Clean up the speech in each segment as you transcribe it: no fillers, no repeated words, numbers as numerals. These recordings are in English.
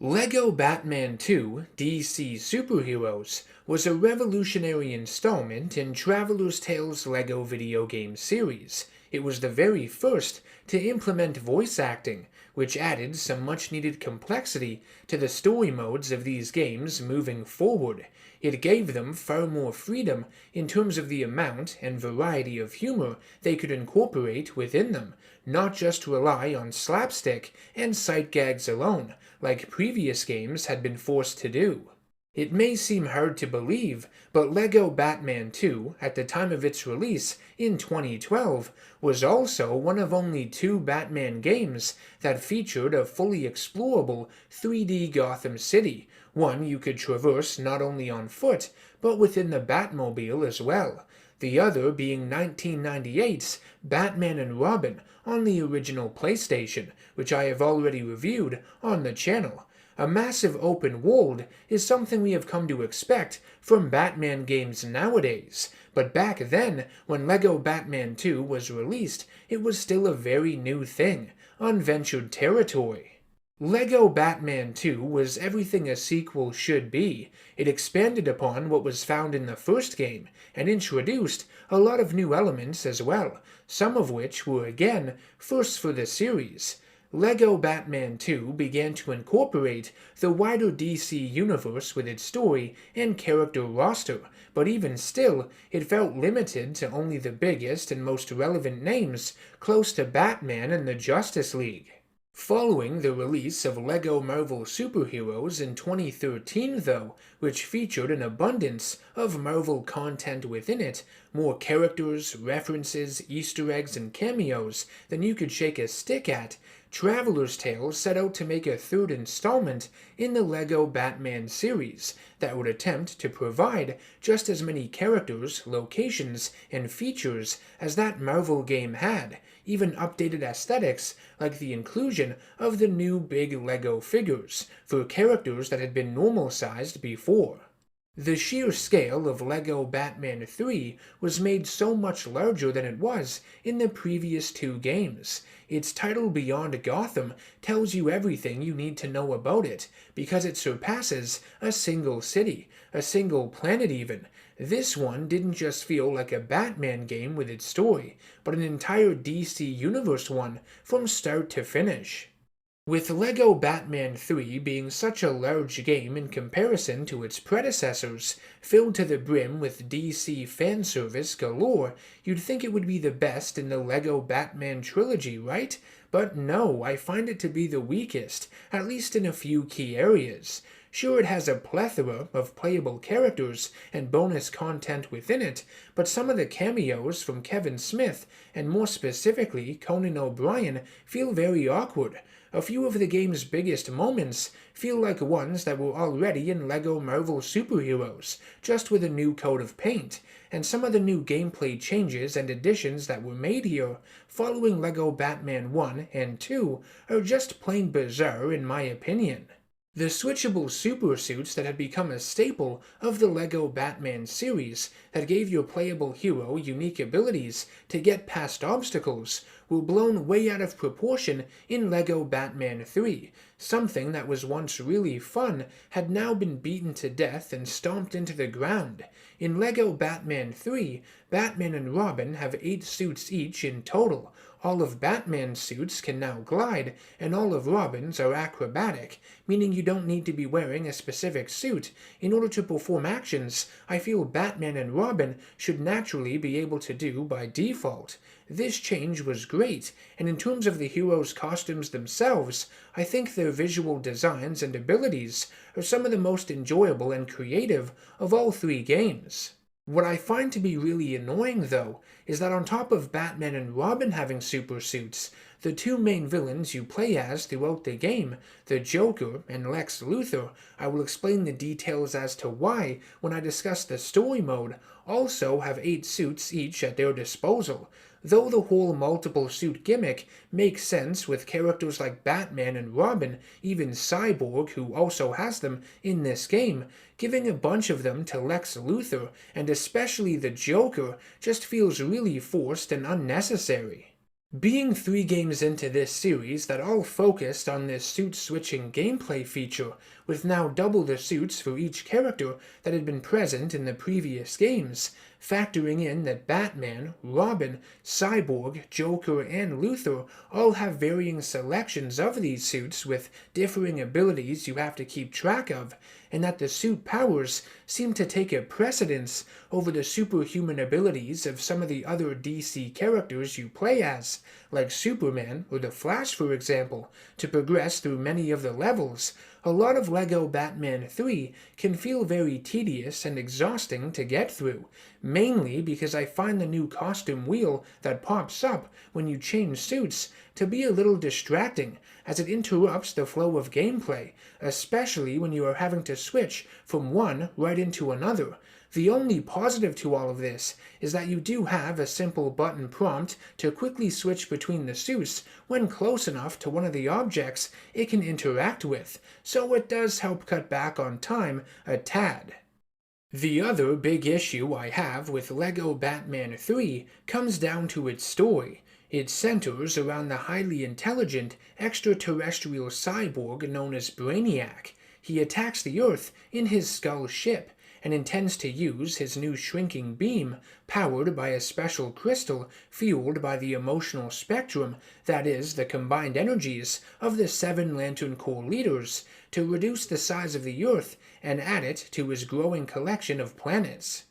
LEGO Batman 2 DC Superheroes was a revolutionary installment in Traveller's Tales LEGO video game series. It was the very first to implement voice acting, which added some much-needed complexity to the story modes of these games moving forward. It gave them far more freedom in terms of the amount and variety of humor they could incorporate within them, not just rely on slapstick and sight gags alone, like previous games had been forced to do. It may seem hard to believe, but LEGO Batman 2, at the time of its release in 2012, was also one of only two Batman games that featured a fully explorable 3D Gotham City, one you could traverse not only on foot, but within the Batmobile as well. The other being 1998's Batman and Robin on the original PlayStation, which I have already reviewed on the channel. A massive open world is something we have come to expect from Batman games nowadays, but back then, when LEGO Batman 2 was released, it was still a very new thing, unventured territory. LEGO Batman 2 was everything a sequel should be. It expanded upon what was found in the first game, and introduced a lot of new elements as well, some of which were again firsts for the series. LEGO Batman 2 began to incorporate the wider DC universe with its story and character roster, but even still, it felt limited to only the biggest and most relevant names close to Batman and the Justice League. Following the release of LEGO Marvel Superheroes in 2013 though, which featured an abundance of Marvel content within it, more characters, references, Easter eggs, and cameos than you could shake a stick at, Traveller's Tales set out to make a third installment in the LEGO Batman series that would attempt to provide just as many characters, locations, and features as that Marvel game had, even updated aesthetics like the inclusion of the new big LEGO figures for characters that had been normal-sized before. The sheer scale of LEGO Batman 3 was made so much larger than it was in the previous two games. Its title Beyond Gotham tells you everything you need to know about it, because it surpasses a single city, a single planet even. This one didn't just feel like a Batman game with its story, but an entire DC Universe one from start to finish. With LEGO Batman 3 being such a large game in comparison to its predecessors, filled to the brim with DC fan service galore, you'd think it would be the best in the LEGO Batman trilogy, right? But no, I find it to be the weakest, at least in a few key areas. Sure, it has a plethora of playable characters and bonus content within it, but some of the cameos from Kevin Smith, and more specifically Conan O'Brien, feel very awkward. A few of the game's biggest moments feel like ones that were already in LEGO Marvel Superheroes, just with a new coat of paint, and some of the new gameplay changes and additions that were made here, following LEGO Batman 1 and 2, are just plain bizarre in my opinion. The switchable super suits that had become a staple of the LEGO Batman series that gave your playable hero unique abilities to get past obstacles were blown way out of proportion in LEGO Batman 3. Something that was once really fun had now been beaten to death and stomped into the ground. In LEGO Batman 3, Batman and Robin have 8 suits each in total. All of Batman's suits can now glide, and all of Robin's are acrobatic, meaning you don't need to be wearing a specific suit in order to perform actions I feel Batman and Robin should naturally be able to do by default. This change was great, and in terms of the heroes' costumes themselves, I think their visual designs and abilities are some of the most enjoyable and creative of all three games. What I find to be really annoying, though, is that on top of Batman and Robin having super suits, the two main villains you play as throughout the game, the Joker and Lex Luthor, I will explain the details as to why when I discuss the story mode, also have 8 suits each at their disposal. Though the whole multiple suit gimmick makes sense with characters like Batman and Robin, even Cyborg, who also has them in this game, giving a bunch of them to Lex Luthor, and especially the Joker, just feels really forced and unnecessary. Being 3 games into this series that all focused on this suit-switching gameplay feature, with now double the suits for each character that had been present in the previous games, factoring in that Batman, Robin, Cyborg, Joker, and Luthor all have varying selections of these suits with differing abilities you have to keep track of, and that the suit powers seem to take a precedence over the superhuman abilities of some of the other DC characters you play as, like Superman or the Flash for example, to progress through many of the levels. A lot of LEGO Batman 3 can feel very tedious and exhausting to get through, mainly because I find the new costume wheel that pops up when you change suits to be a little distracting, as it interrupts the flow of gameplay, especially when you are having to switch from one right into another. The only positive to all of this is that you do have a simple button prompt to quickly switch between the suits when close enough to one of the objects it can interact with, so it does help cut back on time a tad. The other big issue I have with LEGO Batman 3 comes down to its story. It centers around the highly intelligent extraterrestrial cyborg known as Brainiac. He attacks the Earth in his Skull ship, and intends to use his new shrinking beam, powered by a special crystal fueled by the emotional spectrum, that is, the combined energies of the 7 Lantern Corps leaders, to reduce the size of the Earth and add it to his growing collection of planets.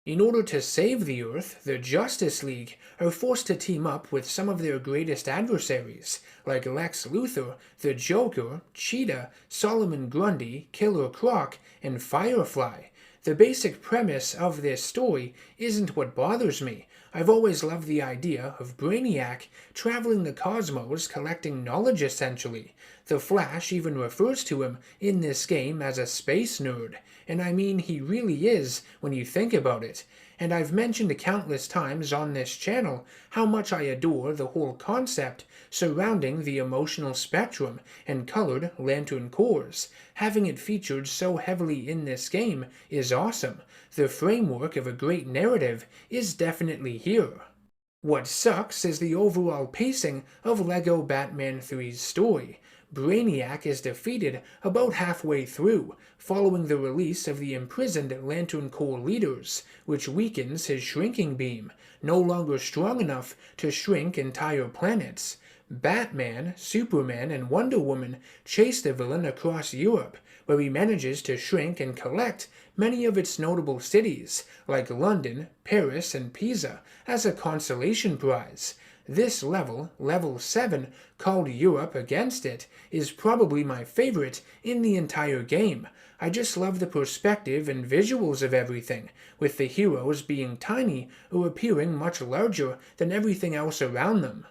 In order to save the Earth, the Justice League are forced to team up with some of their greatest adversaries, like Lex Luthor, the Joker, Cheetah, Solomon Grundy, Killer Croc, and Firefly. The basic premise of this story isn't what bothers me. I've always loved the idea of Brainiac traveling the cosmos collecting knowledge essentially. The Flash even refers to him in this game as a space nerd, and I mean he really is when you think about it. And I've mentioned countless times on this channel how much I adore the whole concept surrounding the emotional spectrum and colored lantern cores. Having it featured so heavily in this game is awesome. The framework of a great narrative is definitely here. What sucks is the overall pacing of LEGO Batman 3's story. Brainiac is defeated about halfway through, following the release of the imprisoned Lantern Corps leaders, which weakens his shrinking beam, no longer strong enough to shrink entire planets. Batman, Superman, and Wonder Woman chase the villain across Europe, where he manages to shrink and collect many of its notable cities, like London, Paris, and Pisa, as a consolation prize. This level, Level 7, called Europe Against It, is probably my favorite in the entire game. I just love the perspective and visuals of everything, with the heroes being tiny or appearing much larger than everything else around them.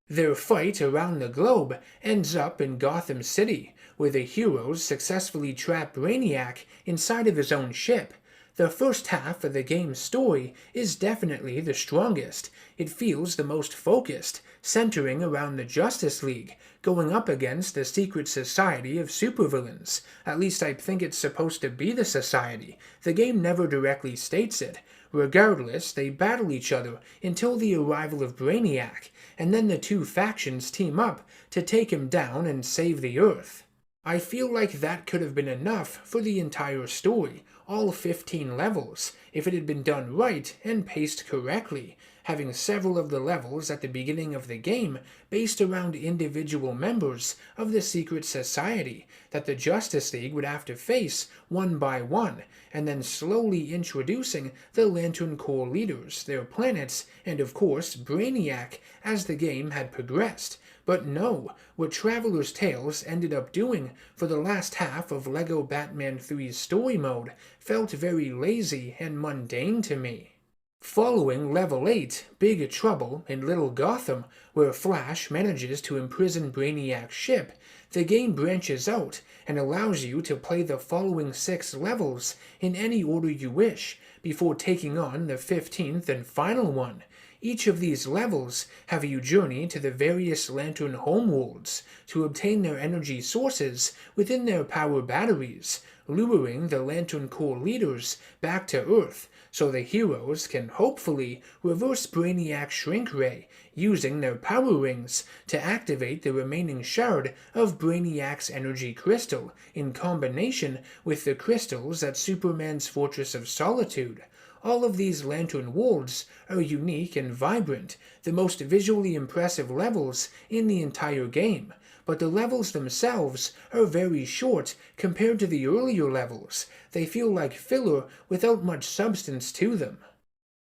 Their fight around the globe ends up in Gotham City, where the heroes successfully trap Brainiac inside of his own ship. The first half of the game's story is definitely the strongest. It feels the most focused, centering around the Justice League, going up against the secret society of supervillains. At least I think it's supposed to be the society. The game never directly states it. Regardless, they battle each other until the arrival of Brainiac, and then the two factions team up to take him down and save the Earth. I feel like that could have been enough for the entire story, all 15 levels, if it had been done right and paced correctly, having several of the levels at the beginning of the game based around individual members of the secret society that the Justice League would have to face one by one, and then slowly introducing the Lantern Corps leaders, their planets, and of course Brainiac as the game had progressed. But no, what Traveler's Tales ended up doing for the last half of LEGO Batman 3's story mode felt very lazy and mundane to me. Following Level 8, Big Trouble in Little Gotham, where Flash manages to imprison Brainiac's ship, the game branches out and allows you to play the following 6 levels in any order you wish, before taking on the 15th and final one. Each of these levels have you journey to the various Lantern homeworlds to obtain their energy sources within their power batteries, luring the Lantern Corps leaders back to Earth so the heroes can hopefully reverse Brainiac's shrink ray using their power rings to activate the remaining shard of Brainiac's energy crystal in combination with the crystals at Superman's Fortress of Solitude. All of these Lantern worlds are unique and vibrant, the most visually impressive levels in the entire game, but the levels themselves are very short compared to the earlier levels. They feel like filler without much substance to them.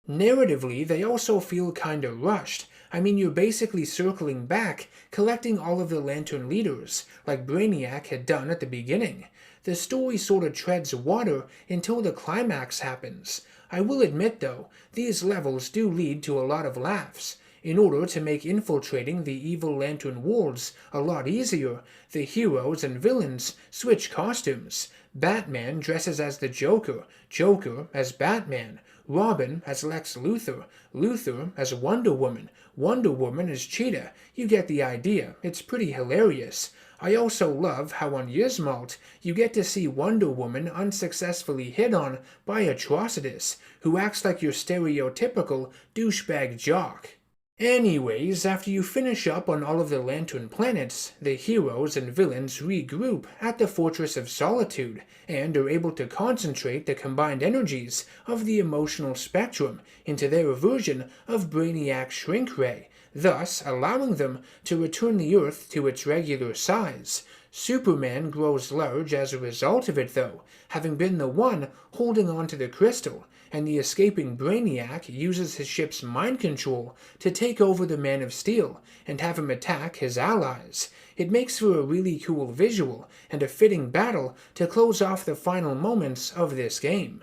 Narratively, they also feel kinda rushed. I mean, you're basically circling back, collecting all of the Lantern leaders, like Brainiac had done at the beginning. The story sorta treads water until the climax happens. I will admit, though, these levels do lead to a lot of laughs. In order to make infiltrating the evil Lantern worlds a lot easier, the heroes and villains switch costumes. Batman dresses as the Joker, Joker as Batman, Robin as Lex Luthor, Luthor as Wonder Woman, Wonder Woman as Cheetah. You get the idea. It's pretty hilarious. I also love how on Yzmalt you get to see Wonder Woman unsuccessfully hit on by Atrocitus, who acts like your stereotypical douchebag jock. Anyways, after you finish up on all of the Lantern planets, the heroes and villains regroup at the Fortress of Solitude and are able to concentrate the combined energies of the emotional spectrum into their version of Brainiac's shrink ray, thus allowing them to return the Earth to its regular size. Superman grows large as a result of it, though, having been the one holding on to the crystal, and the escaping Brainiac uses his ship's mind control to take over the Man of Steel and have him attack his allies. It makes for a really cool visual and a fitting battle to close off the final moments of this game.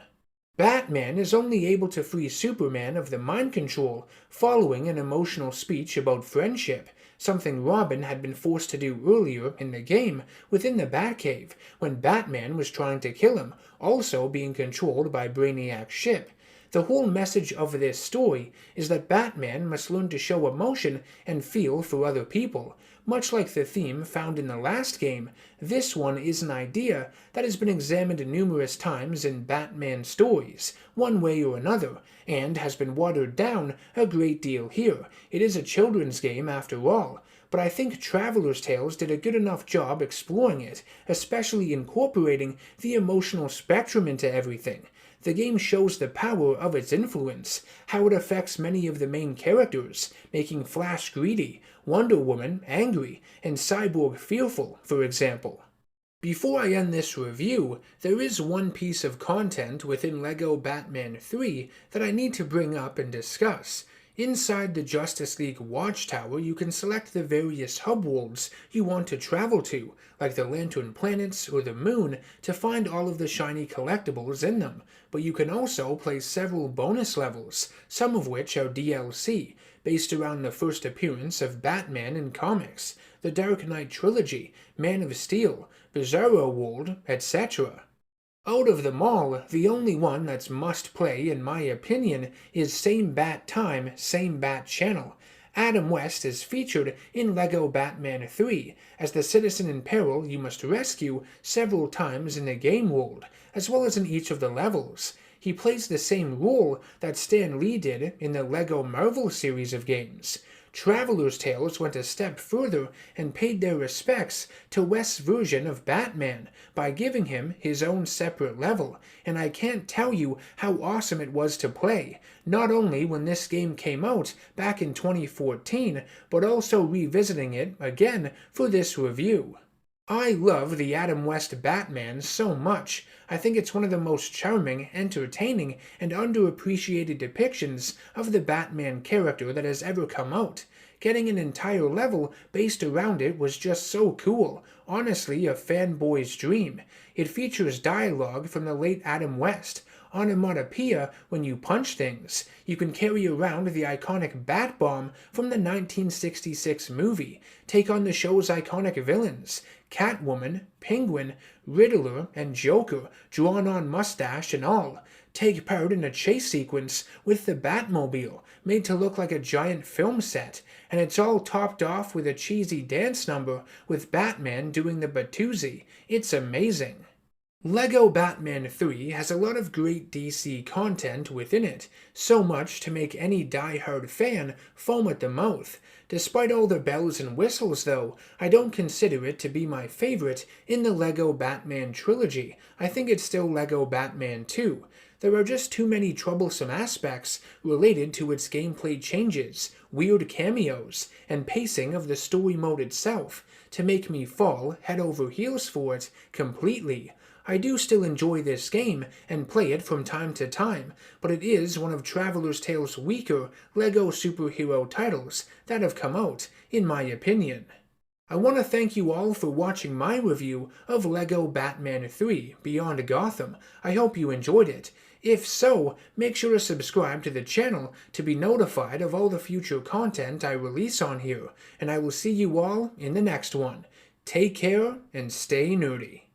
Batman is only able to free Superman of the mind control following an emotional speech about friendship, something Robin had been forced to do earlier in the game within the Batcave when Batman was trying to kill him, also being controlled by Brainiac's ship. The whole message of this story is that Batman must learn to show emotion and feel for other people. Much like the theme found in the last game, this one is an idea that has been examined numerous times in Batman stories, one way or another, and has been watered down a great deal here. It is a children's game after all, but I think Traveler's Tales did a good enough job exploring it, especially incorporating the emotional spectrum into everything. The game shows the power of its influence, how it affects many of the main characters, making Flash greedy, Wonder Woman angry, and Cyborg fearful, for example. Before I end this review, there is one piece of content within LEGO Batman 3 that I need to bring up and discuss. Inside the Justice League Watchtower, you can select the various hub worlds you want to travel to, like the Lantern planets or the moon, to find all of the shiny collectibles in them. But you can also play several bonus levels, some of which are DLC, based around the first appearance of Batman in comics, the Dark Knight trilogy, Man of Steel, Bizarro World, etc. Out of them all, the only one that's must play in my opinion is Same Bat Time, Same Bat Channel. Adam West is featured in LEGO Batman 3 as the citizen in peril you must rescue several times in the game world, as well as in each of the levels. He plays the same role that Stan Lee did in the LEGO Marvel series of games. Traveler's Tales went a step further and paid their respects to West's version of Batman by giving him his own separate level, and I can't tell you how awesome it was to play, not only when this game came out back in 2014, but also revisiting it again for this review. I love the Adam West Batman so much. I think it's one of the most charming, entertaining, and underappreciated depictions of the Batman character that has ever come out. Getting an entire level based around it was just so cool, honestly a fanboy's dream. It features dialogue from the late Adam West, onomatopoeia when you punch things. You can carry around the iconic Bat Bomb from the 1966 movie, take on the show's iconic villains, Catwoman, Penguin, Riddler, and Joker, drawn on mustache and all. Take part in a chase sequence with the Batmobile, made to look like a giant film set, and it's all topped off with a cheesy dance number with Batman doing the Batoozy. It's amazing. LEGO Batman 3 has a lot of great DC content within it, so much to make any die-hard fan foam at the mouth. Despite all the bells and whistles though, I don't consider it to be my favorite in the LEGO Batman trilogy. I think it's still LEGO Batman 2. There are just too many troublesome aspects related to its gameplay changes, weird cameos, and pacing of the story mode itself to make me fall head over heels for it completely. I do still enjoy this game and play it from time to time, but it is one of Traveler's Tales' weaker LEGO superhero titles that have come out, in my opinion. I want to thank you all for watching my review of LEGO Batman 3 Beyond Gotham. I hope you enjoyed it. If so, make sure to subscribe to the channel to be notified of all the future content I release on here, and I will see you all in the next one. Take care and stay nerdy.